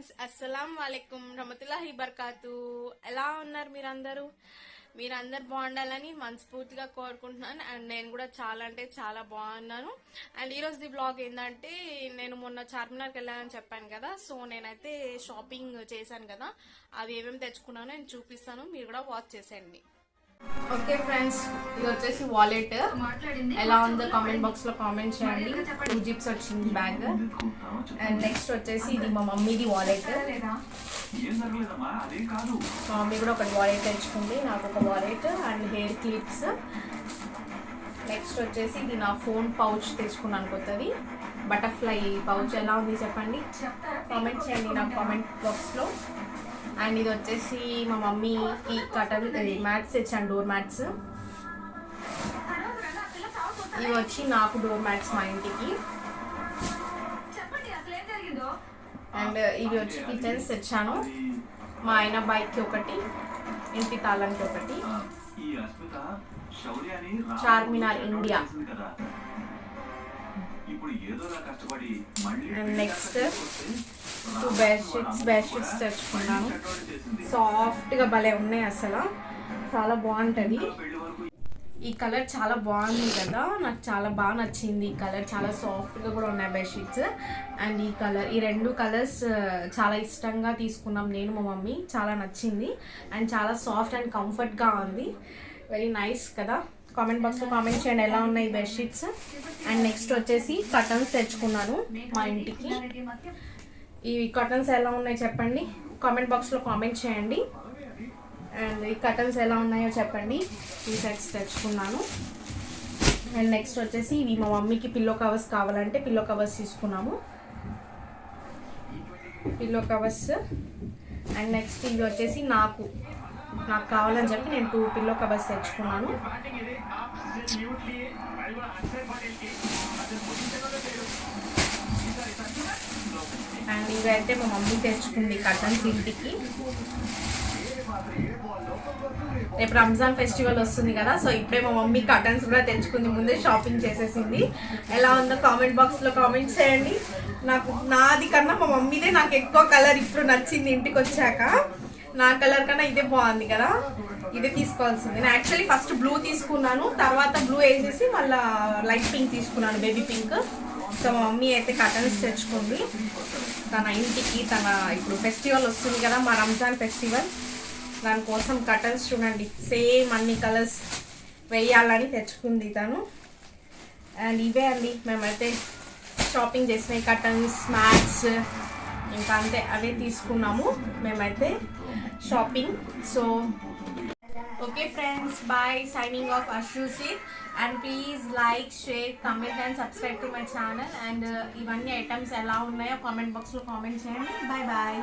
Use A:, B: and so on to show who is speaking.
A: Friends, అస్సలం వాలేకుం రహమతుల్లాహి బర్కాతు. ఎలా ఉన్నారు మీరందరూ బాగుండాలని మనస్ఫూర్తిగా కోరుకుంటున్నాను. అండ్ నేను కూడా చాలా అంటే చాలా బాగున్నాను. అండ్ ఈరోజు ది బ్లాగ్ ఏంటంటే, నేను మొన్న చార్మినార్కి వెళ్ళానని చెప్పాను కదా. సో నేనైతే షాపింగ్ చేశాను కదా, అవి ఏమేమి తెచ్చుకున్నానో నేను చూపిస్తాను, మీరు కూడా వాచ్ చేసేయండి. ఓకే ఫ్రెండ్స్, ఇది వచ్చేసి వాలెట్. ఎలా ఉందో కామెంట్ బాక్స్ లో కామెంట్ చేయండి. 2 జిప్స్ వచ్చింది బ్యాగ్. అండ్ నెక్స్ట్ వచ్చేసి ఇది మా మమ్మీది వాలెట్. మా మమ్మీ కూడా ఒక వాలెట్ తెచ్చుకుంది, నాకు ఒక wallet and hair clips. Next వచ్చేసి ఇది నా ఫోన్ పౌచ్ తెచ్చుకున్నాను కొత్తది, బటర్ఫ్లై పౌచ్. ఎలా ఉంది చెప్పండి, కామెంట్ చేయండి నా కామెంట్ బాక్స్లో. అండ్ ఇది వచ్చేసి మా మమ్మీకి కటన్ మ్యాట్స్ తెచ్చాను, డోర్ మ్యాట్స్. ఇవి వచ్చి నాకు డోర్ మ్యాట్స్ మా ఇంటికి. అండ్ ఇవి వచ్చి కిచెన్స్ తెచ్చాను, మా ఆయన బైక్కి ఒకటి, ఇంటి తాళానికి ఒకటి. Charminar India. And next 2 bedsheets తెచ్చుకున్నాను. సాఫ్ట్గా భలే ఉన్నాయి, అసలు చాలా బాగుంటుంది. ఈ కలర్ చాలా బాగుంది కదా, నాకు చాలా బాగా నచ్చింది. ఈ కలర్ చాలా సాఫ్ట్గా కూడా ఉన్నాయి బెడ్షీట్స్. అండ్ ఈ కలర్, ఈ 2 కలర్స్ చాలా ఇష్టంగా తీసుకున్నాం నేను మా మమ్మీ. చాలా నచ్చింది అండ్ చాలా సాఫ్ట్ అండ్ కంఫర్ట్గా ఉంది. వెరీ నైస్ కదా. కామెంట్ బాక్స్లో కామెంట్ చేయండి ఎలా ఉన్నాయి బెడ్షీట్స్. అండ్ నెక్స్ట్ వచ్చేసి కర్టన్స్ తెచ్చుకున్నాను మా ఇంటికి. ఈ కర్టన్స్ ఎలా ఉన్నాయి చెప్పండి, కామెంట్ బాక్స్లో కామెంట్ చేయండి. అండ్ ఈ కర్టన్స్ ఎలా ఉన్నాయో చెప్పండి. ఈ సెట్స్ తెచ్చుకున్నాను. అండ్ నెక్స్ట్ వచ్చేసి ఇవి మా మమ్మీకి పిల్లో కవర్స్ కావాలంటే పిల్లో కవర్స్ తీసుకున్నాము, పిల్లో కవర్స్. అండ్ నెక్స్ట్ ఇవి వచ్చేసి నాకు కావాలని చెప్పి నేను 2 పిల్లో కవర్స్ తెచ్చుకున్నాను. అండ్ ఇవైతే మా మమ్మీ తెచ్చుకుంది కర్టన్స్ ఇంటికి. రేపు రంజాన్ ఫెస్టివల్ వస్తుంది కదా, సో ఇప్పుడే మా మమ్మీ కర్టన్స్ కూడా తెచ్చుకుంది, ముందే షాపింగ్ చేసేసింది. ఎలా ఉందో కామెంట్ బాక్స్లో కామెంట్ చేయండి. నాది కన్నా మా మమ్మీదే నాకు ఎక్కువ కలర్ ఇప్పుడు నచ్చింది. ఇంటికి వచ్చాక నా కలర్ కన్నా ఇదే బాగుంది కదా, ఇదే తీసుకోవాల్సింది. నేను యాక్చువల్లీ ఫస్ట్ బ్లూ తీసుకున్నాను, తర్వాత బ్లూ వేసేసి మళ్ళీ లైట్ పింక్ తీసుకున్నాను, బేబీ పింక్. సో మా మమ్మీ అయితే కర్టన్స్ తెచ్చుకుంది తన ఇంటికి. తన ఇప్పుడు ఫెస్టివల్ వస్తుంది కదా, మా రంజాన్ ఫెస్టివల్, దానికోసం కర్టన్స్ చూడండి సేమ్ అన్ని కలర్స్ వేయాలని తెచ్చుకుంది తను. అండ్ ఇవే అండి మేమైతే షాపింగ్ చేసినాయి, కర్టన్స్, మ్యాట్స్, ఇంకా అంతే అవే తీసుకున్నాము మేమైతే shopping. So okay friends, bye, signing off Ashrusi. And please like, share, comment and subscribe to my channel. And ఇవన్నీ ఐటమ్స్ ఎలా ఉన్నాయో కామెంట్ బాక్స్లో కామెంట్ చేయండి. Bye bye.